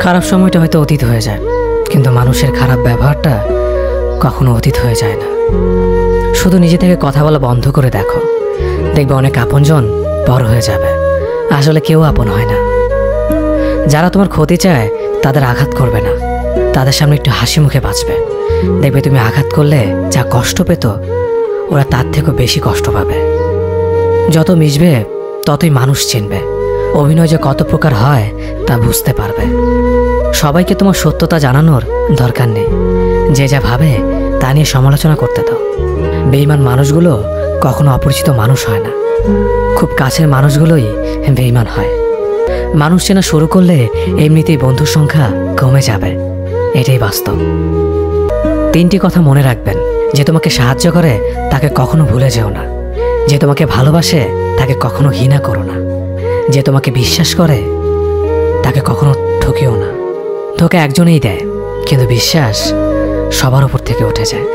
খারাপ সময়টা হয়তো অতীত হয়ে যায়, কিন্তু মানুষের খারাপ ব্যবহারটা কখনো অতীত হয়ে যায় না। শুধু নিজে থেকে কথা বলা বন্ধ করে দেখো, দেখবে অনেক আপনজন পর হয়ে যাবে। আসলে কেউ আপন হয় না। যারা তোমার ক্ষতি চায় তাদের আঘাত করবে না, তাদের সামনে একটু হাসি মুখে বাঁচবে। দেখবে তুমি আঘাত করলে যা কষ্ট পেত, ওরা তার থেকেও বেশি কষ্ট পাবে। যত মিশবে ততই মানুষ চিনবে, অভিনয় যে কত প্রকার হয় তা বুঝতে পারবে। সবাইকে তোমার সত্যতা জানানোর দরকার নেই, যে যা ভাবে তা নিয়ে সমালোচনা করতে দাও। বেঈমান মানুষগুলো কখনো অপরিচিত মানুষ হয় না, খুব কাছের মানুষগুলোই বেঈমান হয়। মানুষ চেনা শুরু করলে এমনিতেই বন্ধুর সংখ্যা কমে যাবে, এটাই বাস্তব। 3টি কথা মনে রাখবেন: যে তোমাকে সাহায্য করে তাকে কখনো ভুলে যেও না, যে তোমাকে ভালোবাসে তাকে কখনো ঘৃণা করো না, যে তোমাকে বিশ্বাস করে তাকে কখনো ঠকিও না। ধোঁকা একজনেই দেয়, কিন্তু বিশ্বাস সবার উপর থেকে উঠে যায়।